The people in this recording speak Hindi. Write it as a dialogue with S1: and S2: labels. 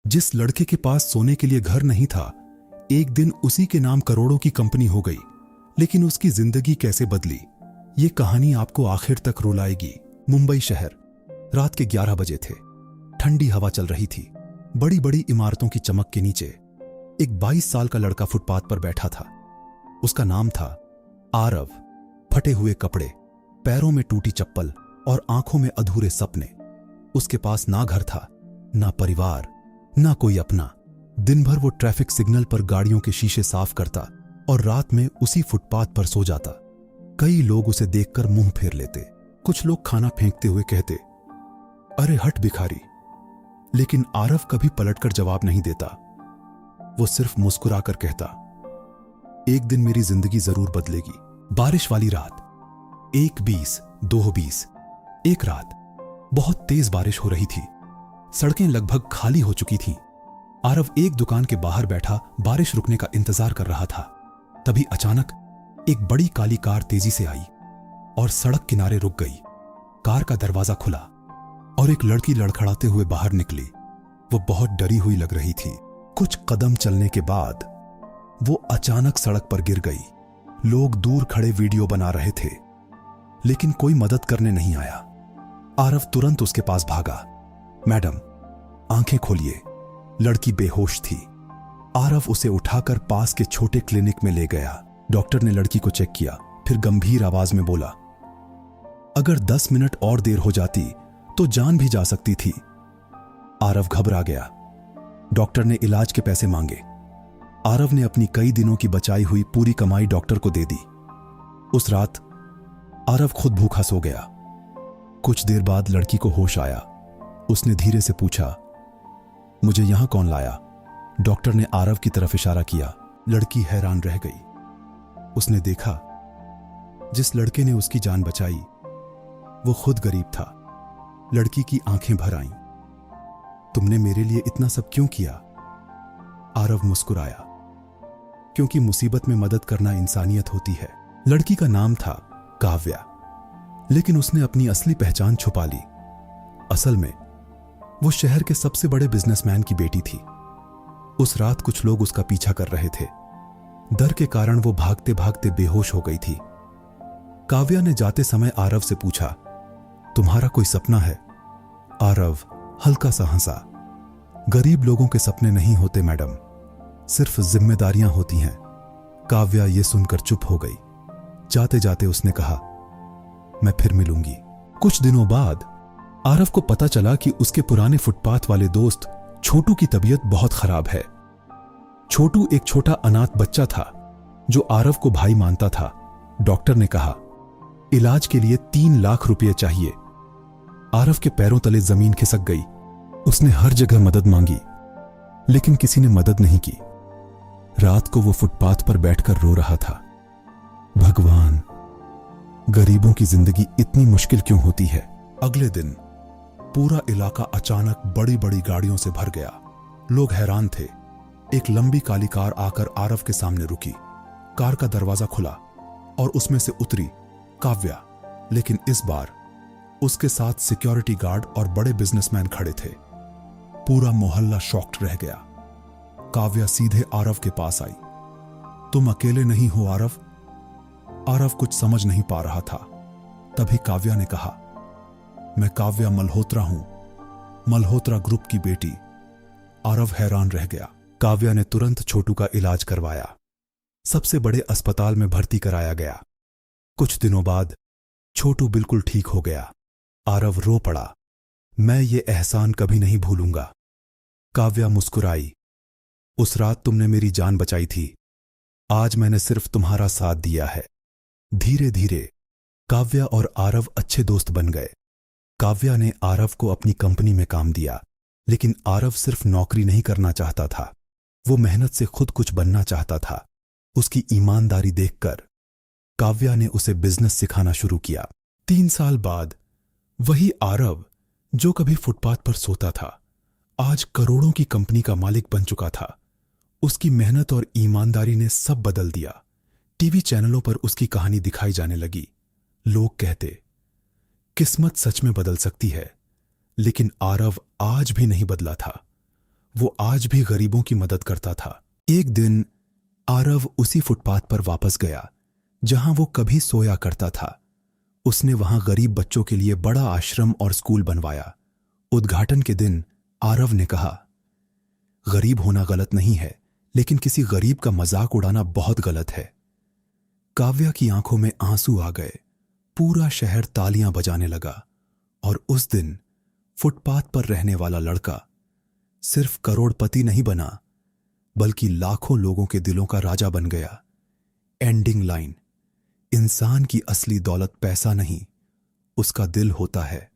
S1: जिस लड़के के पास सोने के लिए घर नहीं था, एक दिन उसी के नाम करोड़ों की कंपनी हो गई। लेकिन उसकी जिंदगी कैसे बदली, ये कहानी आपको आखिर तक रुलाएगी। मुंबई शहर, रात के 11 बजे थे। ठंडी हवा चल रही थी। बड़ी बड़ी इमारतों की चमक के नीचे एक 22 साल का लड़का फुटपाथ पर बैठा था। उसका नाम था आरव। फटे हुए कपड़े, पैरों में टूटी चप्पल और आंखों में अधूरे सपने। उसके पास ना घर था, ना परिवार, ना कोई अपना। दिन भर वो ट्रैफिक सिग्नल पर गाड़ियों के शीशे साफ करता और रात में उसी फुटपाथ पर सो जाता। कई लोग उसे देखकर मुंह फेर लेते। कुछ लोग खाना फेंकते हुए कहते, अरे हट भिखारी। लेकिन आरव कभी पलटकर जवाब नहीं देता। वो सिर्फ मुस्कुराकर कहता, एक दिन मेरी जिंदगी जरूर बदलेगी। बारिश वाली रात, 1:20, 2:20। एक रात बहुत तेज बारिश हो रही थी। सड़कें लगभग खाली हो चुकी थीं। आरव एक दुकान के बाहर बैठा बारिश रुकने का इंतजार कर रहा था। तभी अचानक एक बड़ी काली कार तेजी से आई और सड़क किनारे रुक गई। कार का दरवाजा खुला और एक लड़की लड़खड़ाते हुए बाहर निकली। वो बहुत डरी हुई लग रही थी। कुछ कदम चलने के बाद वो अचानक सड़क पर गिर गई। लोग दूर खड़े वीडियो बना रहे थे, लेकिन कोई मदद करने नहीं आया। आरव तुरंत उसके पास भागा। मैडम, आंखें खोलिए। लड़की बेहोश थी। आरव उसे उठाकर पास के छोटे क्लिनिक में ले गया। डॉक्टर ने लड़की को चेक किया, फिर गंभीर आवाज में बोला, अगर 10 मिनट और देर हो जाती तो जान भी जा सकती थी। आरव घबरा गया। डॉक्टर ने इलाज के पैसे मांगे। आरव ने अपनी कई दिनों की बचाई हुई पूरी कमाई डॉक्टर को दे दी। उस रात आरव खुद भूखा सो गया। कुछ देर बाद लड़की को होश आया। उसने धीरे से पूछा, मुझे यहां कौन लाया? डॉक्टर ने आरव की तरफ इशारा किया। लड़की हैरान रह गई। उसने देखा, जिस लड़के ने उसकी जान बचाई वो खुद गरीब था। लड़की की आंखें भर आईं। तुमने मेरे लिए इतना सब क्यों किया? आरव मुस्कुराया, क्योंकि मुसीबत में मदद करना इंसानियत होती है। लड़की का नाम था काव्या, लेकिन उसने अपनी असली पहचान छुपा ली। असल में वो शहर के सबसे बड़े बिजनेसमैन की बेटी थी। उस रात कुछ लोग उसका पीछा कर रहे थे। डर के कारण वो भागते भागते बेहोश हो गई थी। काव्या ने जाते समय आरव से पूछा, तुम्हारा कोई सपना है? आरव हल्का सा हंसा। गरीब लोगों के सपने नहीं होते मैडम, सिर्फ जिम्मेदारियां होती हैं। काव्या ये सुनकर चुप हो गई। जाते जाते उसने कहा, मैं फिर मिलूंगी। कुछ दिनों बाद आरव को पता चला कि उसके पुराने फुटपाथ वाले दोस्त छोटू की तबीयत बहुत खराब है। छोटू एक छोटा अनाथ बच्चा था जो आरव को भाई मानता था। डॉक्टर ने कहा, इलाज के लिए 3 लाख रुपए चाहिए। आरव के पैरों तले जमीन खिसक गई। उसने हर जगह मदद मांगी, लेकिन किसी ने मदद नहीं की। रात को वो फुटपाथ पर बैठकर रो रहा था, भगवान, गरीबों की जिंदगी इतनी मुश्किल क्यों होती है? अगले दिन पूरा इलाका अचानक बड़ी बड़ी गाड़ियों से भर गया। लोग हैरान थे। एक लंबी काली कार आकर आरव के सामने रुकी। कार का दरवाजा खुला और उसमें से उतरी काव्या, लेकिन इस बार उसके साथ सिक्योरिटी गार्ड और बड़े बिजनेसमैन खड़े थे। पूरा मोहल्ला शॉक्ड रह गया। काव्या सीधे आरव के पास आई। तुम अकेले नहीं हो आरव? आरव कुछ समझ नहीं पा रहा था। तभी काव्या ने कहा, मैं काव्या मल्होत्रा हूं, मल्होत्रा ग्रुप की बेटी। आरव हैरान रह गया। काव्या ने तुरंत छोटू का इलाज करवाया। सबसे बड़े अस्पताल में भर्ती कराया गया। कुछ दिनों बाद छोटू बिल्कुल ठीक हो गया। आरव रो पड़ा, मैं ये एहसान कभी नहीं भूलूंगा। काव्या मुस्कुराई, उस रात तुमने मेरी जान बचाई थी, आज मैंने सिर्फ तुम्हारा साथ दिया है। धीरे धीरे काव्या और आरव अच्छे दोस्त बन गए। काव्या ने आरव को अपनी कंपनी में काम दिया, लेकिन आरव सिर्फ नौकरी नहीं करना चाहता था, वो मेहनत से खुद कुछ बनना चाहता था। उसकी ईमानदारी देखकर काव्या ने उसे बिजनेस सिखाना शुरू किया। 3 साल बाद वही आरव जो कभी फुटपाथ पर सोता था, आज करोड़ों की कंपनी का मालिक बन चुका था। उसकी मेहनत और ईमानदारी ने सब बदल दिया। टीवी चैनलों पर उसकी कहानी दिखाई जाने लगी। लोग कहते, किस्मत सच में बदल सकती है। लेकिन आरव आज भी नहीं बदला था। वो आज भी गरीबों की मदद करता था। एक दिन आरव उसी फुटपाथ पर वापस गया जहां वो कभी सोया करता था। उसने वहां गरीब बच्चों के लिए बड़ा आश्रम और स्कूल बनवाया। उद्घाटन के दिन आरव ने कहा, गरीब होना गलत नहीं है, लेकिन किसी गरीब का मजाक उड़ाना बहुत गलत है। काव्या की आंखों में आंसू आ गए। पूरा शहर तालियां बजाने लगा और उस दिन फुटपाथ पर रहने वाला लड़का सिर्फ करोड़पति नहीं बना, बल्कि लाखों लोगों के दिलों का राजा बन गया। एंडिंग लाइन, इंसान की असली दौलत पैसा नहीं, उसका दिल होता है।